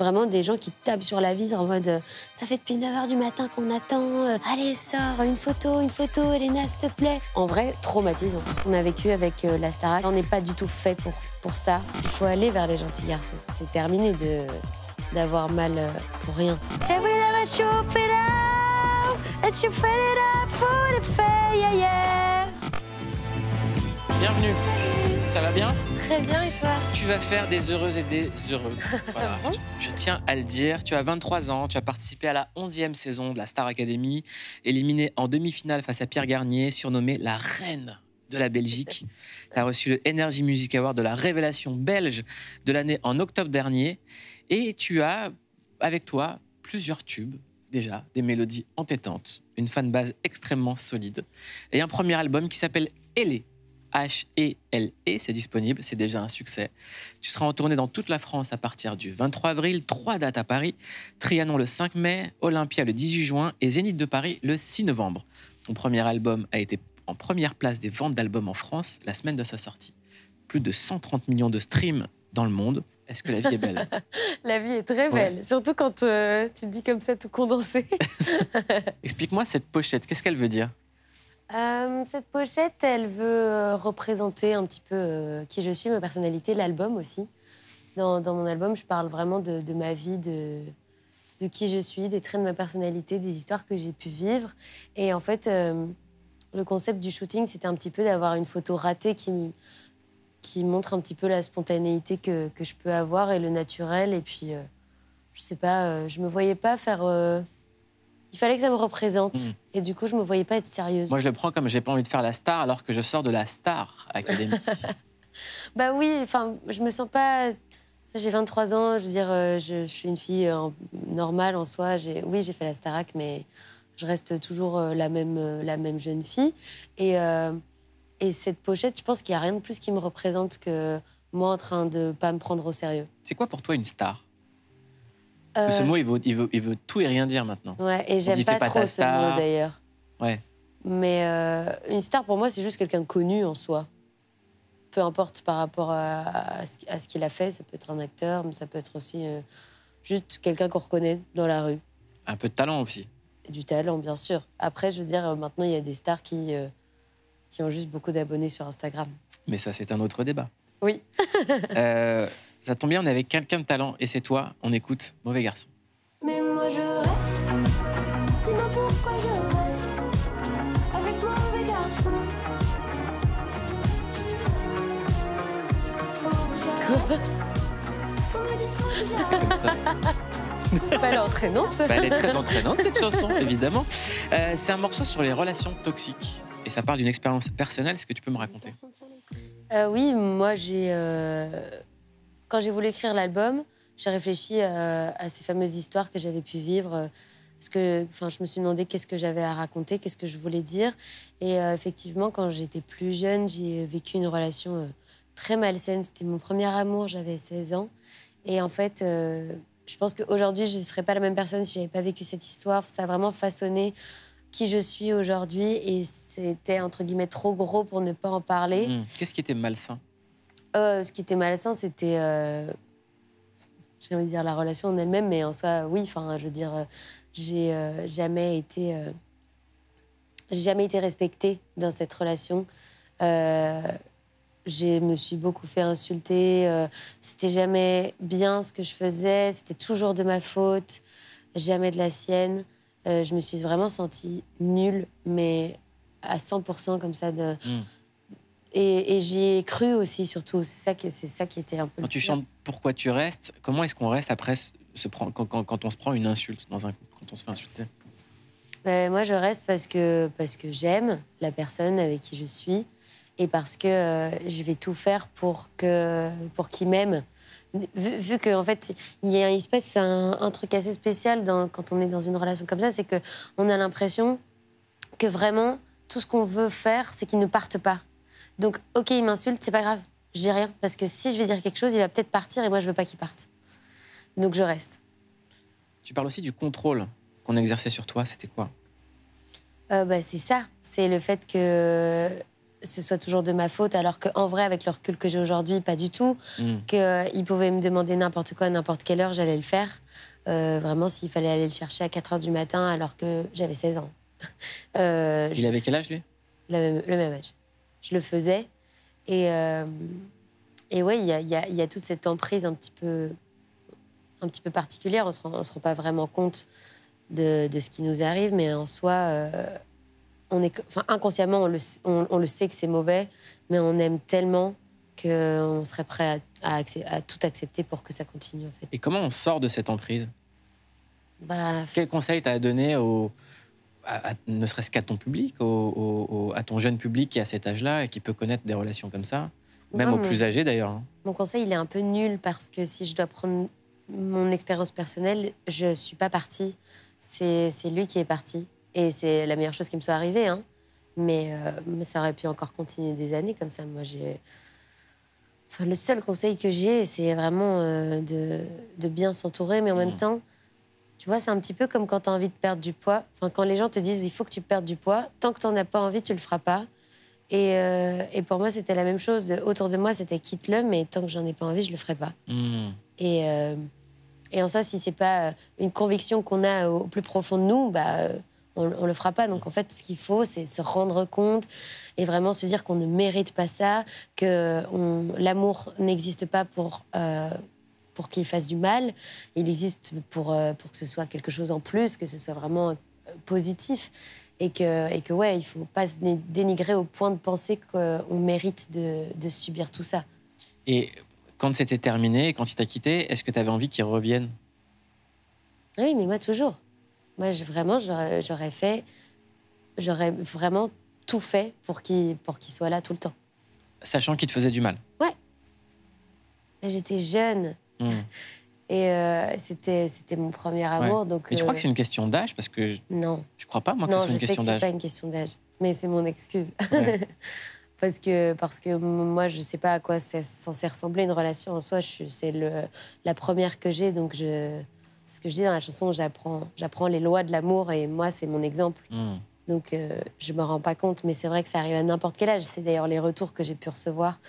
Vraiment des gens qui tapent sur la vitre en mode ça fait depuis 9 h du matin qu'on attend, allez, sors, une photo, Elena, s'il te plaît. En vrai, traumatisant. Ce qu'on a vécu avec la Starac, on n'est pas du tout fait pour ça. Il faut aller vers les gentils garçons. C'est terminé d'avoir mal pour rien. Bienvenue. Ça va bien? Très bien, et toi? Tu vas faire des heureuses et des heureux. Voilà, je tiens à le dire. Tu as 23 ans, tu as participé à la 11e saison de la Star Academy, éliminée en demi-finale face à Pierre Garnier, surnommée la reine de la Belgique. Tu as reçu le Energy Music Award de la révélation belge de l'année en octobre dernier. Et tu as, avec toi, plusieurs tubes, déjà, des mélodies entêtantes, une fanbase extrêmement solide, et un premier album qui s'appelle Hélé. H-E-L-E, c'est disponible, c'est déjà un succès. Tu seras en tournée dans toute la France à partir du 23 avril, 3 dates à Paris, Trianon le 5 mai, Olympia le 18 juin et Zénith de Paris le 6 novembre. Ton premier album a été en première place des ventes d'albums en France la semaine de sa sortie. Plus de 130 millions de streams dans le monde. Est-ce que la vie est belle? La vie est très belle, ouais. Surtout quand tu le dis comme ça, tout condensé. Explique-moi cette pochette, qu'est-ce qu'elle veut dire? Cette pochette, elle veut représenter un petit peu qui je suis, ma personnalité, l'album aussi. Dans mon album, je parle vraiment de ma vie, de qui je suis, des traits de ma personnalité, des histoires que j'ai pu vivre. Et en fait, le concept du shooting, c'était un petit peu d'avoir une photo ratée qui montre un petit peu la spontanéité que je peux avoir et le naturel. Et puis, je sais pas, je me voyais pas faire... Il fallait que ça me représente. Et du coup, je me voyais pas être sérieuse. Moi, je le prends comme j'ai pas envie de faire la star alors que je sors de la Star Academy. Bah oui, enfin, je me sens pas... J'ai 23 ans, je veux dire, je suis une fille normale en soi. Oui, j'ai fait la Starac, mais je reste toujours la même jeune fille. Et cette pochette, je pense qu'il y a rien de plus qui me représente que moi en train de pas me prendre au sérieux. C'est quoi pour toi une star? Ce mot, il veut tout et rien dire maintenant. Ouais, et j'aime pas trop ce mot d'ailleurs. Ouais. Mais une star, pour moi, c'est juste quelqu'un de connu en soi. Peu importe par rapport à ce qu'il a fait. Ça peut être un acteur, mais ça peut être aussi juste quelqu'un qu'on reconnaît dans la rue. Un peu de talent aussi. Du talent, bien sûr. Après, je veux dire, maintenant, il y a des stars qui ont juste beaucoup d'abonnés sur Instagram. Mais ça, c'est un autre débat. Oui. Ça tombe bien, on est avec quelqu'un de talent et c'est toi. On écoute Mauvais Garçon. Mais moi je reste. Dis-moi pourquoi je reste avec Mauvais Garçon. Faut que j'arrête. On m'a dit faut que j'arrête. Elle est entraînante. Elle est très entraînante, cette chanson, évidemment. C'est un morceau sur les relations toxiques. Et ça parle d'une expérience personnelle. Est-ce que tu peux me raconter? Oui, moi, quand j'ai voulu écrire l'album, j'ai réfléchi à ces fameuses histoires que j'avais pu vivre. Je me suis demandé qu'est-ce que j'avais à raconter, qu'est-ce que je voulais dire. Et effectivement, quand j'étais plus jeune, j'ai vécu une relation très malsaine. C'était mon premier amour, j'avais 16 ans. Et en fait, je pense qu'aujourd'hui, je ne serais pas la même personne si je n'avais pas vécu cette histoire. Ça a vraiment façonné qui je suis aujourd'hui. Et c'était, entre guillemets, trop gros pour ne pas en parler. Qu'est-ce qui était malsain? Ce qui était malsain, c'était... j'ai envie de dire la relation en elle-même, mais en soi, oui. Enfin, je veux dire, j'ai jamais été respectée dans cette relation. Je me suis beaucoup fait insulter. C'était jamais bien ce que je faisais. C'était toujours de ma faute, jamais de la sienne. Je me suis vraiment sentie nulle, mais à 100% comme ça. Et j'y ai cru aussi, surtout. C'est ça qui était un peu... Quand tu chantes Pourquoi tu restes, comment est-ce qu'on reste après quand on se prend une insulte, quand on se fait insulter? Moi, je reste parce que j'aime la personne avec qui je suis et parce que je vais tout faire pour qu'il m'aime. Vu qu'en fait, il se passe un truc assez spécial quand on est dans une relation comme ça, c'est qu'on a l'impression que vraiment, tout ce qu'on veut faire, c'est qu'il ne parte pas. Donc, OK, il m'insulte, c'est pas grave, je dis rien. Parce que si je vais dire quelque chose, il va peut-être partir et moi, je veux pas qu'il parte. Donc, je reste. Tu parles aussi du contrôle qu'on exerçait sur toi, c'était quoi? C'est ça. C'est le fait que ce soit toujours de ma faute, alors qu'en vrai, avec le recul que j'ai aujourd'hui, pas du tout. Qu'il pouvait me demander n'importe quoi, à n'importe quelle heure, j'allais le faire. Vraiment, s'il fallait aller le chercher à 4 heures du matin, alors que j'avais 16 ans. Il avait quel âge, lui? Le même âge. Je le faisais. Et ouais, il y a toute cette emprise un petit peu particulière. On se rend pas vraiment compte de ce qui nous arrive, mais en soi, inconsciemment, on le sait que c'est mauvais, mais on aime tellement qu'on serait prêt à tout accepter pour que ça continue, en fait. Et comment on sort de cette emprise? Bah, Quel conseil t'as à donner ne serait-ce qu'à ton public, à ton jeune public qui est à cet âge-là et qui peut connaître des relations comme ça, même aux plus âgés d'ailleurs, hein? Mon conseil, il est un peu nul parce que si je dois prendre mon expérience personnelle, je suis pas partie. C'est lui qui est parti. Et c'est la meilleure chose qui me soit arrivée, hein. Mais ça aurait pu encore continuer des années comme ça. Moi, le seul conseil que j'ai, c'est vraiment de bien s'entourer, mais en même temps, tu vois, c'est un petit peu comme quand tu as envie de perdre du poids. Enfin, quand les gens te disent il faut que tu perdes du poids, tant que tu n'en as pas envie, tu le feras pas. Et pour moi, c'était la même chose. Autour de moi, c'était quitte-le, mais tant que j'en ai pas envie, je le ferai pas. Et en soi, si c'est pas une conviction qu'on a au plus profond de nous, on le fera pas. Donc en fait, ce qu'il faut, c'est se rendre compte et vraiment se dire qu'on ne mérite pas ça, que l'amour n'existe pas pour qu'il fasse du mal. Il existe pour que ce soit quelque chose en plus, que ce soit vraiment positif. Et que ouais, il faut pas se dénigrer au point de penser qu'on mérite de subir tout ça. Et quand c'était terminé, quand il t'a quitté, est-ce que tu avais envie qu'il revienne? Oui, mais moi, toujours. Moi, j'aurais vraiment tout fait pour qu'il soit là tout le temps. Sachant qu'il te faisait du mal? Ouais. J'étais jeune. Et c'était mon premier amour. Ouais. Donc, Mais tu crois que c'est une question d'âge? Parce que non. Je crois pas, moi, que ce soit une question d'âge. Non, je sais que c'est pas une question d'âge. Mais c'est mon excuse. Ouais. parce que moi, je sais pas à quoi c'est censé ressembler une relation en soi. C'est la première que j'ai. Donc, ce que je dis dans la chanson, j'apprends les lois de l'amour. Et moi, c'est mon exemple. Donc, je me rends pas compte. Mais c'est vrai que ça arrive à n'importe quel âge. C'est d'ailleurs les retours que j'ai pu recevoir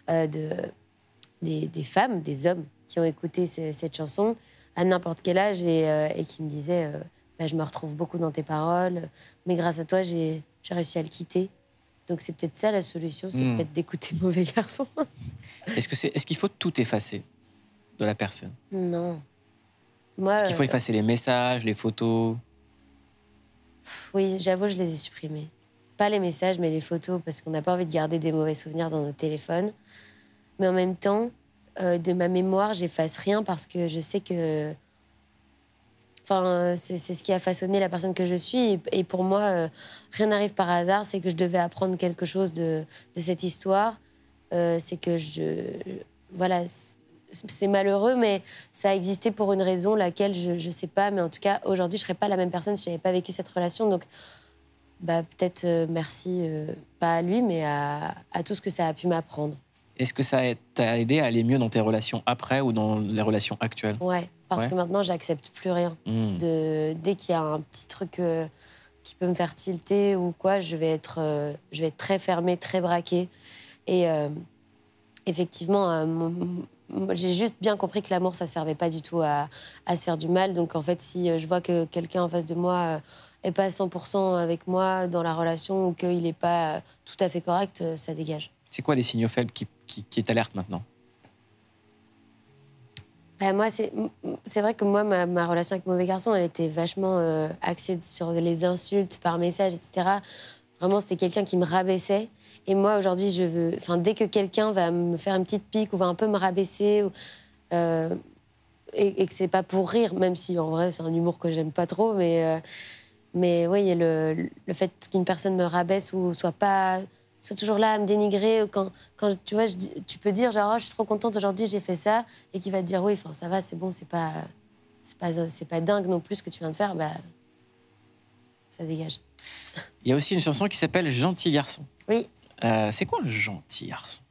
des femmes, des hommes qui ont écouté cette chanson à n'importe quel âge et qui me disaient je me retrouve beaucoup dans tes paroles, mais grâce à toi, j'ai réussi à le quitter. Donc c'est peut-être ça la solution, c'est peut-être d'écouter Mauvais Garçon. Est-ce qu'il faut tout effacer de la personne? Non. Moi, Est-ce qu'il faut effacer les messages, les photos? Oui, j'avoue, je les ai supprimés. Pas les messages, mais les photos, parce qu'on n'a pas envie de garder des mauvais souvenirs dans nos téléphones. Mais en même temps, de ma mémoire, j'efface rien parce que je sais que... Enfin, c'est ce qui a façonné la personne que je suis. Et pour moi, rien n'arrive par hasard. C'est que je devais apprendre quelque chose de cette histoire. C'est que voilà, c'est malheureux, mais ça a existé pour une raison, laquelle je sais pas. Mais en tout cas, aujourd'hui, je serais pas la même personne si j'avais pas vécu cette relation. Donc, peut-être merci, pas à lui, mais à tout ce que ça a pu m'apprendre. Est-ce que ça t'a aidé à aller mieux dans tes relations après ou dans les relations actuelles? Ouais, parce que maintenant, j'accepte plus rien. Dès qu'il y a un petit truc qui peut me faire tilter ou quoi, je vais être très fermée, très braquée. Et effectivement, j'ai juste bien compris que l'amour, ça servait pas du tout à se faire du mal. Donc, en fait, si je vois que quelqu'un en face de moi est pas à 100% avec moi dans la relation ou qu'il est pas tout à fait correct, ça dégage. C'est quoi les signaux faibles qui t'alertent maintenant? Moi, c'est vrai que moi, ma relation avec Mauvais Garçon, elle était vachement axée sur les insultes par message, etc. Vraiment, c'était quelqu'un qui me rabaissait. Et moi, aujourd'hui, dès que quelqu'un va me faire une petite pique ou va un peu me rabaisser, et que c'est pas pour rire, même si en vrai, c'est un humour que j'aime pas trop, mais oui, il y a le fait qu'une personne me rabaisse ou soit toujours là à me dénigrer. Quand tu vois, tu peux dire genre, je suis trop contente aujourd'hui, j'ai fait ça, et qui va te dire oui, ça va, c'est bon, c'est pas dingue non plus ce que tu viens de faire, ça dégage. Il y a aussi une chanson qui s'appelle Gentil garçon. Oui. C'est quoi un gentil garçon?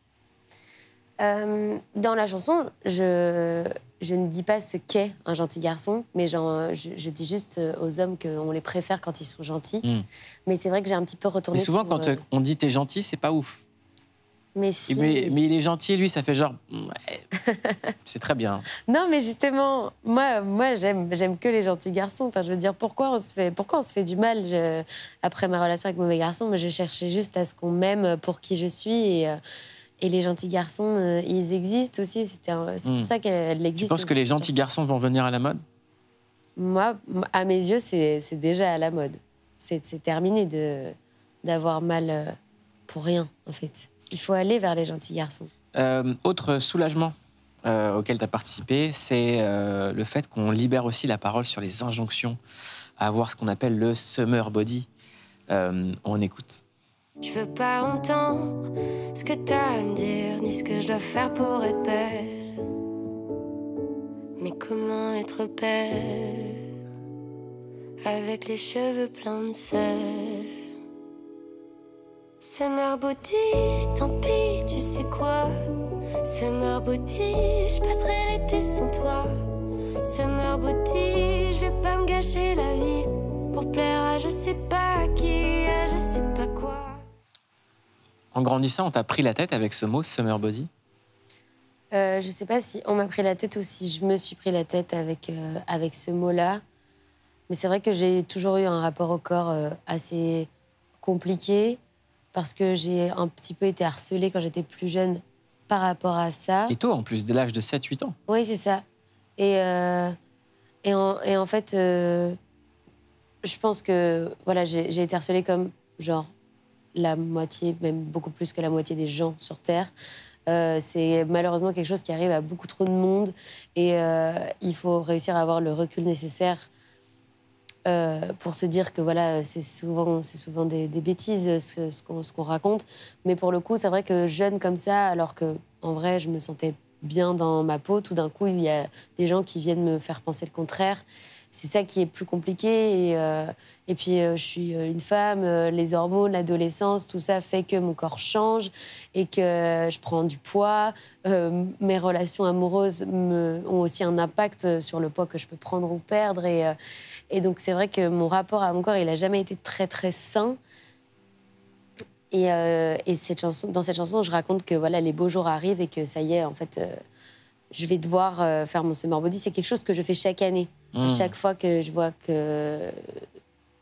Dans la chanson, je je ne dis pas ce qu'est un gentil garçon, mais je dis juste aux hommes qu'on les préfère quand ils sont gentils. Mais c'est vrai que j'ai un petit peu retourné... Mais souvent, quand on dit t'es gentil, c'est pas ouf. Mais si... Mais il est gentil, lui, ça fait genre... Ouais, c'est très bien. Non, mais justement, moi j'aime que les gentils garçons. Enfin, je veux dire, pourquoi on se fait du mal après ma relation avec mauvais garçon? Mais je cherchais juste à ce qu'on m'aime pour qui je suis. Et les gentils garçons, ils existent aussi. C'est pour ça qu'elle existe. Tu penses que les gentils garçons vont venir à la mode? Moi, à mes yeux, c'est déjà à la mode. C'est terminé d'avoir mal pour rien, en fait. Il faut aller vers les gentils garçons. Autre soulagement auquel tu as participé, c'est le fait qu'on libère aussi la parole sur les injonctions à avoir ce qu'on appelle le summer body. On écoute. Je veux pas entendre ce que t'as à me dire, ni ce que je dois faire pour être belle. Mais comment être belle avec les cheveux pleins de sel? Summer body, tant pis, tu sais quoi? Summer body, je passerai l'été sans toi. Summer body, je vais pas me gâcher la vie pour plaire à je sais pas qui, à je sais pas quoi. En grandissant, on t'a pris la tête avec ce mot summer body? Je sais pas si on m'a pris la tête ou si je me suis pris la tête avec ce mot-là. Mais c'est vrai que j'ai toujours eu un rapport au corps assez compliqué parce que j'ai un petit peu été harcelée quand j'étais plus jeune par rapport à ça. Et tôt, en plus, dès l'âge de 7-8 ans. Oui, c'est ça. Et en fait, je pense que voilà, j'ai été harcelée comme genre la moitié, même beaucoup plus que la moitié des gens sur Terre. C'est malheureusement quelque chose qui arrive à beaucoup trop de monde et il faut réussir à avoir le recul nécessaire pour se dire que voilà, c'est souvent des bêtises ce qu'on raconte. Mais pour le coup, c'est vrai que jeune comme ça, alors que en vrai, je me sentais bien dans ma peau, tout d'un coup, il y a des gens qui viennent me faire penser le contraire. C'est ça qui est plus compliqué. Et puis, je suis une femme, les hormones, l'adolescence, tout ça fait que mon corps change et que je prends du poids. Mes relations amoureuses ont aussi un impact sur le poids que je peux prendre ou perdre. Et donc, c'est vrai que mon rapport à mon corps, il n'a jamais été très, très sain. Et dans cette chanson, je raconte que voilà, les beaux jours arrivent et que ça y est, en fait, je vais devoir faire mon summer body. C'est quelque chose que je fais chaque année. À chaque fois que je vois que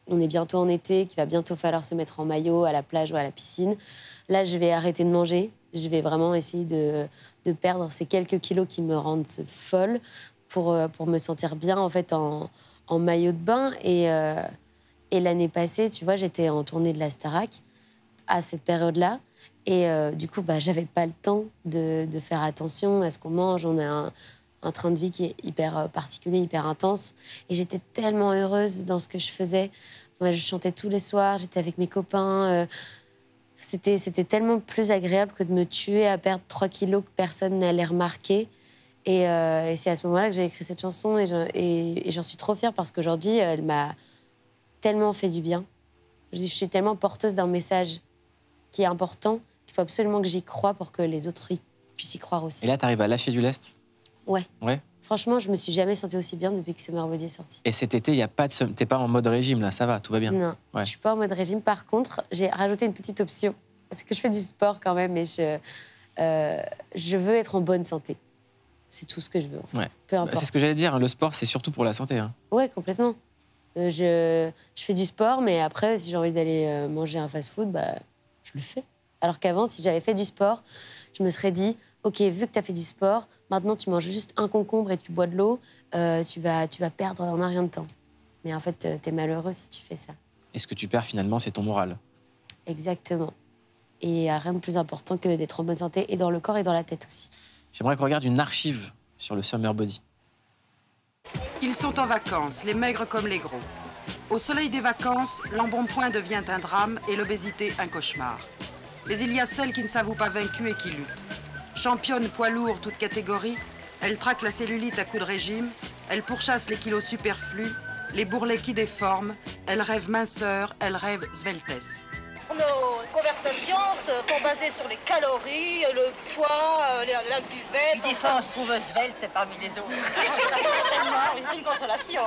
on est bientôt en été, qu'il va bientôt falloir se mettre en maillot à la plage ou à la piscine, là, je vais arrêter de manger. Je vais vraiment essayer de perdre ces quelques kilos qui me rendent folle pour me sentir bien, en fait, en maillot de bain. Et l'année passée, tu vois, j'étais en tournée de la Starac à cette période-là. Et du coup, j'avais pas le temps de faire attention à ce qu'on mange. On a un train de vie qui est hyper particulier, hyper intense. Et j'étais tellement heureuse dans ce que je faisais. Moi, je chantais tous les soirs, j'étais avec mes copains. C'était tellement plus agréable que de me tuer à perdre 3 kilos que personne n'allait remarquer. Et c'est à ce moment-là que j'ai écrit cette chanson. Et j'en suis trop fière parce qu'aujourd'hui, elle m'a tellement fait du bien. Je suis tellement porteuse d'un message qui est important qu'il faut absolument que j'y croie pour que les autres puissent y croire aussi. Et là, t'arrives à lâcher du lest? Ouais. Ouais. Franchement, je me suis jamais sentie aussi bien depuis que Summer Body est sorti. Et cet été, t'es pas en mode régime, là, ça va, tout va bien? Non, ouais. Je suis pas en mode régime. Par contre, j'ai rajouté une petite option. Parce que je fais du sport quand même et je veux être en bonne santé. C'est tout ce que je veux, en fait. Ouais. Peu importe. C'est ce que j'allais dire, hein, le sport, c'est surtout pour la santé. Hein. Ouais, complètement. Je fais du sport, mais après, si j'ai envie d'aller manger un fast-food, je le fais. Alors qu'avant, si j'avais fait du sport, je me serais dit, OK, vu que tu as fait du sport, maintenant tu manges juste un concombre et tu bois de l'eau, tu vas perdre en un rien de temps. Mais en fait, tu es malheureux si tu fais ça. Et ce que tu perds finalement, c'est ton moral. Exactement. Et il n'y a rien de plus important que d'être en bonne santé, et dans le corps et dans la tête aussi. J'aimerais qu'on regarde une archive sur le Summer Body. Ils sont en vacances, les maigres comme les gros. Au soleil des vacances, l'embonpoint devient un drame et l'obésité un cauchemar. Mais il y a celles qui ne s'avouent pas vaincues et qui luttent. Championne poids lourd, toute catégorie, elle traque la cellulite à coups de régime, elle pourchasse les kilos superflus, les bourrelets qui déforment, elle rêve minceur, elle rêve sveltesse. Nos conversations sont basées sur les calories, le poids, la buvette. Puis des fois, on se trouve svelte parmi les autres. C'est une consolation.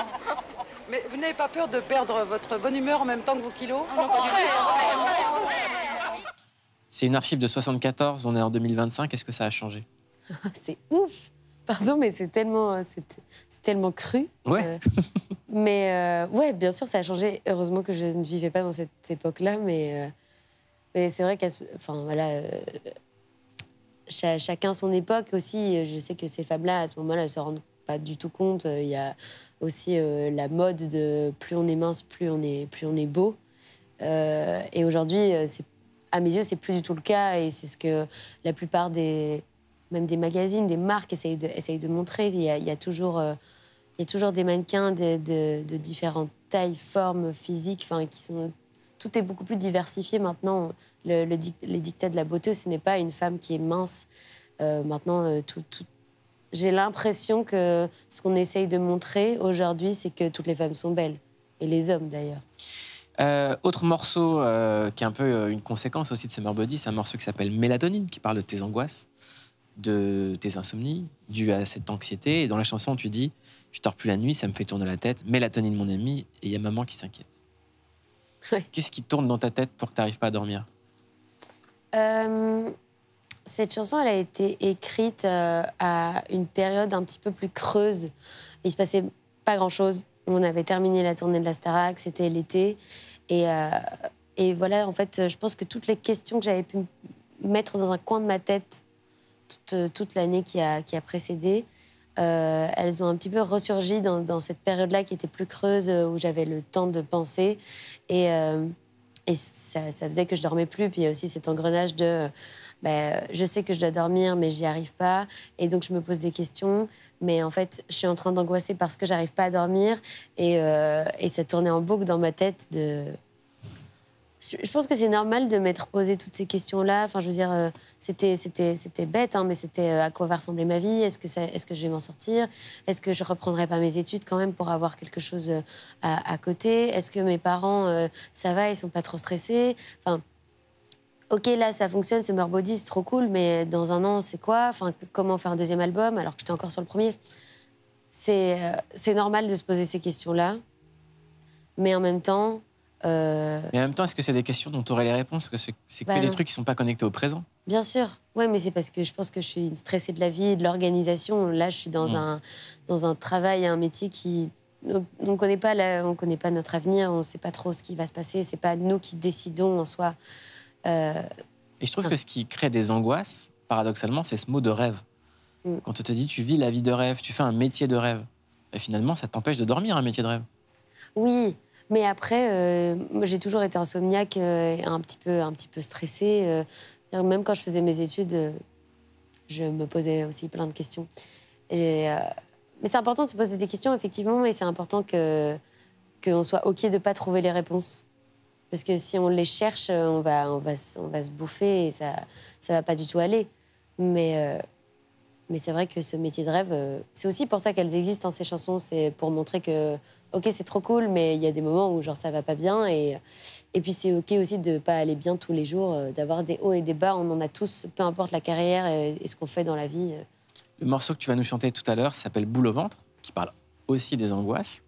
Mais vous n'avez pas peur de perdre votre bonne humeur en même temps que vos kilos? Au contraire. C'est une archive de 74, on est en 2025, est-ce que ça a changé? C'est ouf. Pardon, mais c'est tellement cru. Ouais. Mais ouais, bien sûr, ça a changé. Heureusement que je ne vivais pas dans cette époque-là, mais c'est vrai enfin voilà, chacun son époque aussi. Je sais que ces femmes-là, à ce moment-là, elles se rendent pas du tout compte. Il y a aussi la mode de plus on est mince, plus on est beau. Et aujourd'hui, à mes yeux, c'est plus du tout le cas, et c'est ce que la plupart même des magazines, des marques essayent de montrer. Il y a toujours des mannequins de différentes tailles, formes, physiques, tout est beaucoup plus diversifié maintenant. Les dictats de la beauté, ce n'est pas une femme qui est mince. Maintenant, j'ai l'impression que ce qu'on essaye de montrer aujourd'hui, c'est que toutes les femmes sont belles. Et les hommes, d'ailleurs. Autre morceau qui est un peu une conséquence aussi de Summer Body, c'est un morceau qui s'appelle Mélatonine, qui parle de tes angoisses, de tes insomnies, dues à cette anxiété. Et dans la chanson, tu dis « Je dors plus la nuit, ça me fait tourner la tête. Mélatonine, mon ami, et il y a maman qui s'inquiète. » Ouais. Qu'est-ce qui tourne dans ta tête pour que tu n'arrives pas à dormir? Cette chanson, elle a été écrite à une période un petit peu plus creuse. Il se passait pas grand-chose. On avait terminé la tournée de la Starac, c'était l'été. Et voilà, en fait, je pense que toutes les questions que j'avais pu mettre dans un coin de ma tête toute l'année qui a précédé, elles ont un petit peu ressurgi dans cette période-là qui était plus creuse, où j'avais le temps de penser. Et ça faisait que je dormais plus. Puis il y a aussi cet engrenage de... je sais que je dois dormir, mais j'y arrive pas. Et donc, je me pose des questions. Mais en fait, je suis en train d'angoisser parce que j'arrive pas à dormir. Et ça tournait en boucle dans ma tête de... Je pense que c'est normal de m'être posé toutes ces questions-là. Enfin, je veux dire, c'était bête, hein, mais c'était à quoi va ressembler ma vie? Est-ce que je vais m'en sortir? Est-ce que je reprendrai pas mes études quand même pour avoir quelque chose à côté? Est-ce que mes parents, ça va, ils sont pas trop stressés? Enfin, ok, là, ça fonctionne, Summer Body, c'est trop cool, mais dans un an, c'est quoi? Enfin, comment faire un deuxième album alors que j'étais encore sur le premier? C'est normal de se poser ces questions-là, mais en même temps... Mais en même temps, est-ce que c'est des questions dont tu aurais les réponses? Parce que c'est que des trucs qui ne sont pas connectés au présent. Bien sûr. Oui, mais c'est parce que je pense que je suis une stressée de la vie et de l'organisation. Là, je suis dans un travail, un métier qui... On ne connaît pas notre avenir, on ne sait pas trop ce qui va se passer. Ce n'est pas nous qui décidons en soi. Et je trouve que ce qui crée des angoisses, paradoxalement, c'est ce mot de rêve. Quand on te dit tu vis la vie de rêve, tu fais un métier de rêve, et finalement, ça t'empêche de dormir, un métier de rêve. Oui. Mais après, moi, j'ai toujours été insomniaque, un petit peu stressée. Même quand je faisais mes études, je me posais aussi plein de questions. Mais c'est important de se poser des questions, effectivement, et c'est important qu'on soit OK de ne pas trouver les réponses. Parce que si on les cherche, on va se bouffer et ça ne va pas du tout aller. Mais c'est vrai que ce métier de rêve, c'est aussi pour ça qu'elles existent, hein, ces chansons. C'est pour montrer que, OK, c'est trop cool, mais il y a des moments où genre, ça va pas bien. Et puis c'est OK aussi de pas aller bien tous les jours, d'avoir des hauts et des bas. On en a tous, peu importe la carrière et ce qu'on fait dans la vie. Le morceau que tu vas nous chanter tout à l'heure s'appelle Boule au ventre, qui parle aussi des angoisses.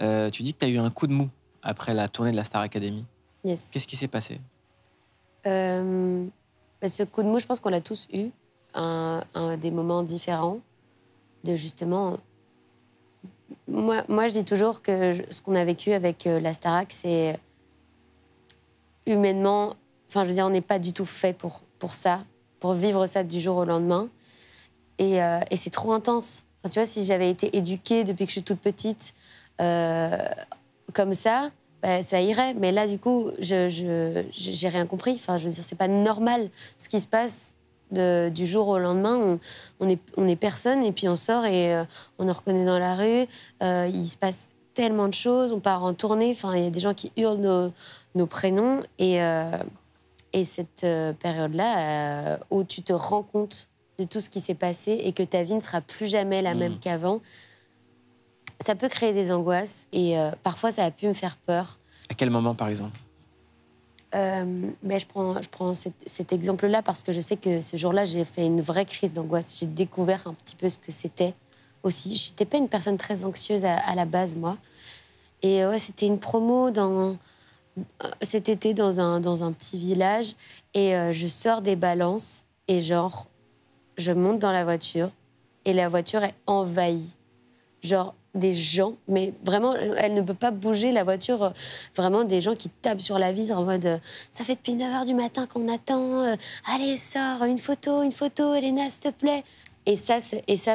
Tu dis que tu as eu un coup de mou après la tournée de la Star Academy. Yes. Qu'est-ce qui s'est passé? Ce coup de mou, je pense qu'on l'a tous eu. Des moments différents de justement... Moi, je dis toujours que ce qu'on a vécu avec la Starac, c'est humainement... Enfin, je veux dire, on n'est pas du tout fait pour ça, pour vivre ça du jour au lendemain. Et c'est trop intense. Enfin, tu vois, si j'avais été éduquée depuis que je suis toute petite comme ça, ça irait. Mais là, du coup, j'ai rien compris. Enfin, je veux dire, c'est pas normal ce qui se passe du jour au lendemain. On est personne et puis on sort et on nous reconnaît dans la rue. Il se passe tellement de choses. On part en tournée. Enfin, il y a des gens qui hurlent nos prénoms. Et cette période-là où tu te rends compte de tout ce qui s'est passé et que ta vie ne sera plus jamais la même qu'avant, ça peut créer des angoisses et parfois ça a pu me faire peur. À quel moment, par exemple? Je prends cet exemple-là parce que je sais que ce jour-là, j'ai fait une vraie crise d'angoisse. J'ai découvert un petit peu ce que c'était aussi. Je n'étais pas une personne très anxieuse à la base, moi. Et ouais, c'était une promo cet été dans un petit village. Et je sors des balances et genre, je monte dans la voiture et la voiture est envahie. Genre, des gens, mais vraiment, elle ne peut pas bouger, la voiture. Vraiment, des gens qui tapent sur la vitre en mode ça fait depuis 9h du matin qu'on attend. Allez, sors, une photo, Elena, s'il te plaît. Et ça,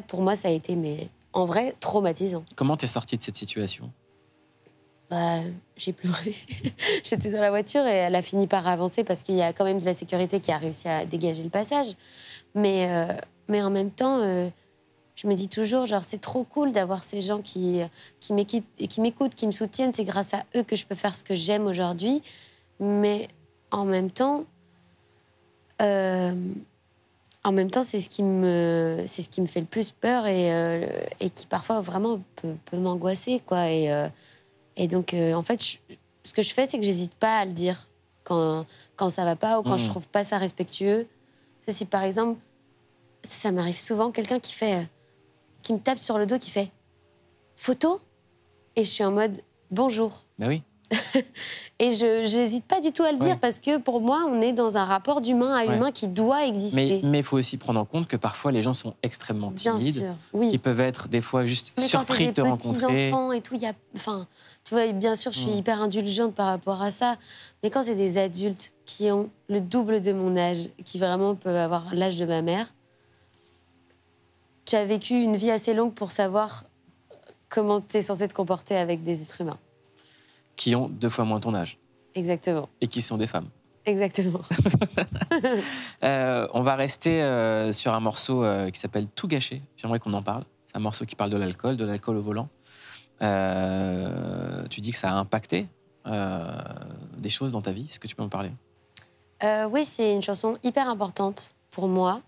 pour moi, ça a été, mais en vrai, traumatisant. Comment t'es sortie de cette situation ? J'ai pleuré. J'étais dans la voiture et elle a fini par avancer parce qu'il y a quand même de la sécurité qui a réussi à dégager le passage. Mais en même temps, je me dis toujours, genre, c'est trop cool d'avoir ces gens qui m'écoutent, qui me soutiennent. C'est grâce à eux que je peux faire ce que j'aime aujourd'hui. Mais en même temps, c'est ce qui me fait le plus peur et qui parfois vraiment peut m'angoisser, quoi. Et donc, en fait, ce que je fais, c'est que j'hésite pas à le dire quand ça va pas ou quand je trouve pas ça respectueux. Si, par exemple, ça m'arrive souvent, quelqu'un qui me tape sur le dos, qui fait « photo ?» et je suis en mode « bonjour ». Ben oui. Et je n'hésite pas du tout à le dire parce que pour moi, on est dans un rapport d'humain à humain qui doit exister. Mais il faut aussi prendre en compte que parfois les gens sont extrêmement timides, qui peuvent être des fois juste surpris de te rencontrer. Quand c'est des petits enfants et tout, tu vois, bien sûr, je suis hyper indulgente par rapport à ça, mais quand c'est des adultes qui ont le double de mon âge, qui vraiment peuvent avoir l'âge de ma mère, tu as vécu une vie assez longue pour savoir comment tu es censé te comporter avec des êtres humains. Qui ont 2 fois moins ton âge. Exactement. Et qui sont des femmes. Exactement. On va rester sur un morceau qui s'appelle Tout gâché. J'aimerais qu'on en parle. C'est un morceau qui parle de l'alcool au volant. Tu dis que ça a impacté des choses dans ta vie. Est-ce que tu peux en parler ? Oui, c'est une chanson hyper importante pour moi.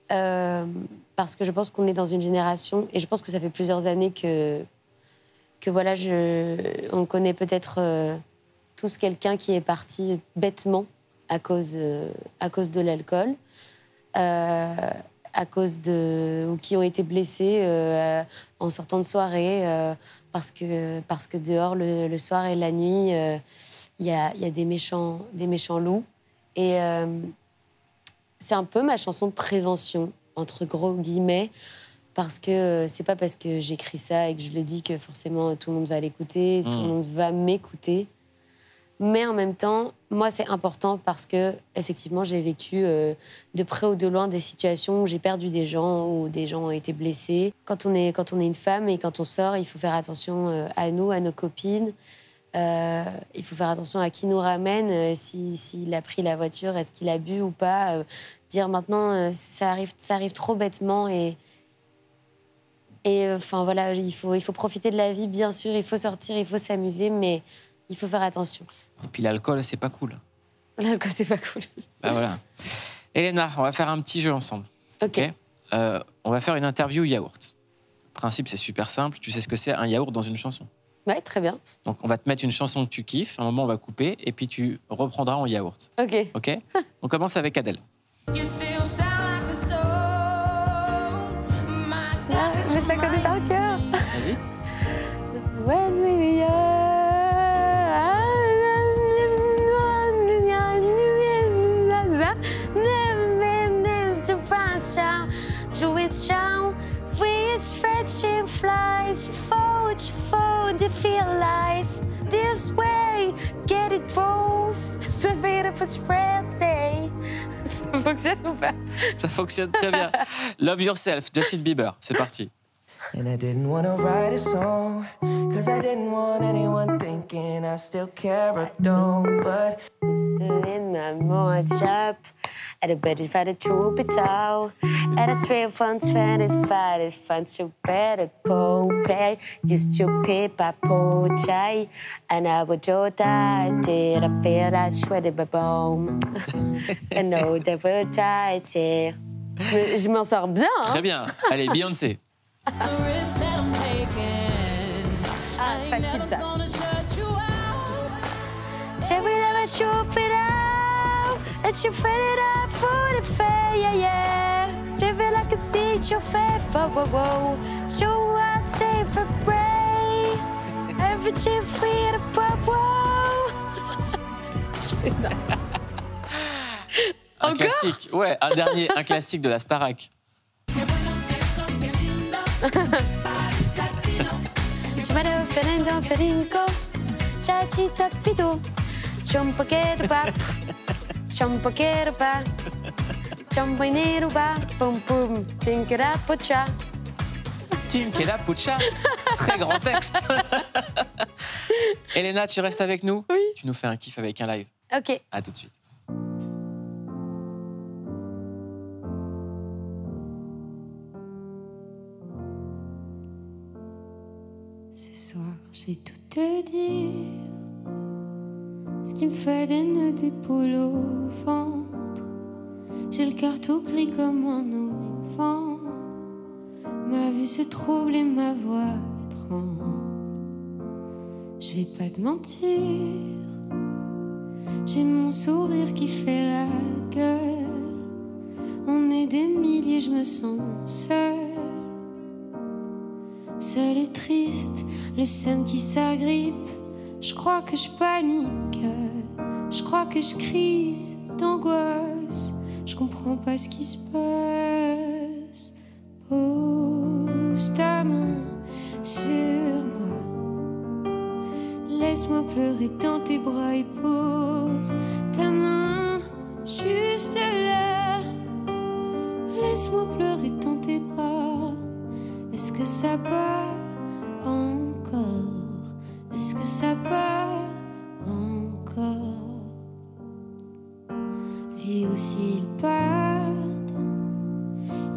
Parce que je pense qu'on est dans une génération, et je pense que ça fait plusieurs années que voilà, on connaît peut-être tous quelqu'un qui est parti bêtement à cause de l'alcool, ou qui ont été blessés en sortant de soirée, parce que dehors, le soir et la nuit, il y a des méchants loups. Et c'est un peu ma chanson de prévention, entre gros guillemets, parce que c'est pas parce que j'écris ça et que je le dis que forcément tout le monde va l'écouter, tout le monde va m'écouter. Mais en même temps, moi, c'est important parce que, effectivement, j'ai vécu de près ou de loin des situations où j'ai perdu des gens, où des gens ont été blessés. Quand on est une femme et quand on sort, il faut faire attention à nous, à nos copines. Il faut faire attention à qui nous ramène, s'il a pris la voiture, est-ce qu'il a bu ou pas. Dire maintenant, ça arrive trop bêtement et enfin voilà, il faut profiter de la vie, bien sûr, il faut sortir, il faut s'amuser, mais il faut faire attention. Et puis l'alcool, c'est pas cool. L'alcool, c'est pas cool. Bah voilà. Elena, on va faire un petit jeu ensemble. Ok. On va faire une interview yaourt. Le principe, c'est super simple. Tu sais ce que c'est, un yaourt dans une chanson. Ouais, très bien. Donc, on va te mettre une chanson que tu kiffes. À un moment, on va couper. Et puis, tu reprendras en yaourt. Ok. Ok. On commence avec Adèle. Mais je la connais par cœur. Vas-y. When we feel life this way, get it rose, the beautiful birthday. Ça fonctionne ou pas? Ça fonctionne très bien. Love Yourself, Justin Bieber, c'est parti. And I didn't want to write a song, cause I didn't want anyone thinking I still care or don't, but in my mortgage at a budget for the hospital at a street fund 25 funds to better pay used to pay by pochai and I would do that did I feel that sweaty boom I know they were tight. Je m'en sors bien, hein? Très bien. Allez, Beyoncé. Ah, c'est facile ça. Je voulais chauffer là, et chauffer là pour le faire, yeah, yeah. Je veux la casser, chauffer, for wow, wow. Show up, save for brain. Every chip free to pop, wow. Un classique, ouais, un dernier, un classique de la Starac. Chimado Fernando Federico, Chachita Pito, Chompoquero Pap, Chompoquero Pap, Chompoinero Pap, Pum Pum, Tinkera Pocha. Tinkera Pocha, très grand texte. Elena, tu restes avec nous? Oui. Tu nous fais un kiff avec un live. Ok. À tout de suite. Ce soir, je vais tout te dire. Ce qui me fait des nœuds d'épaule au ventre. J'ai le cœur tout gris comme en novembre. Ma vue se trouble et ma voix tremble. Je vais pas te mentir. J'ai mon sourire qui fait la gueule. On est des milliers, je me sens seule. Seule et triste, le seum qui s'agrippe. Je crois que je panique, je crois que je crise d'angoisse. Je comprends pas ce qui se passe. Pose ta main sur moi. Laisse-moi pleurer dans tes bras et pose ta main juste là. Laisse-moi pleurer dans tes bras. Est-ce que ça bat encore? Est-ce que ça bat encore? Lui aussi il parle.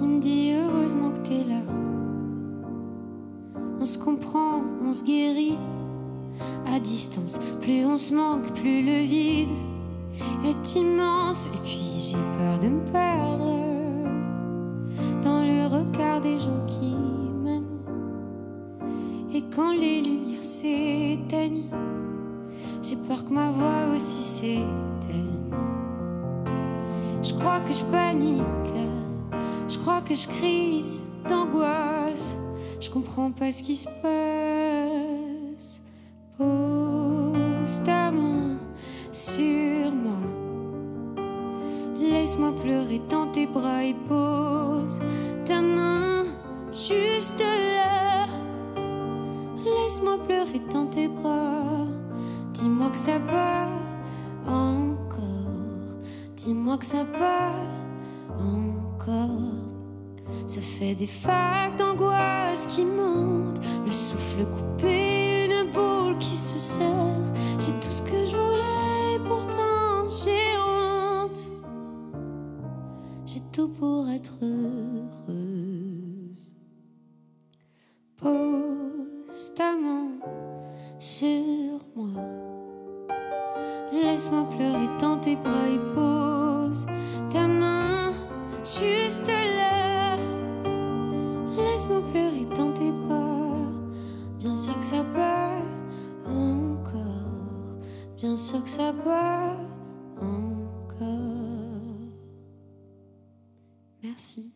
Il me dit heureusement que t'es là. On se comprend, on se guérit à distance. Plus on se manque, plus le vide est immense. Et puis j'ai peur de me perdre dans le regard des gens qui m'aiment. Et quand les lumières s'éteignent, j'ai peur que ma voix aussi s'éteigne. Je crois que je panique, je crois que je crise d'angoisse. Je comprends pas ce qui se passe. Pose ta main sur moi. Laisse-moi pleurer dans tes bras et pose ta main juste là. Laisse-moi pleurer dans tes bras. Dis-moi que ça bat encore. Dis-moi que ça bat encore. Ça fait des vagues d'angoisse qui montent, le souffle coupé, une boule qui se serre. J'ai tout ce que je voulais et pourtant j'ai honte. J'ai tout pour être heureuse. Pose ta main sur moi. Laisse-moi pleurer dans tes bras et pose ta main juste là. Laisse-moi pleurer dans tes bras. Bien sûr que ça bat encore. Bien sûr que ça bat encore. Merci.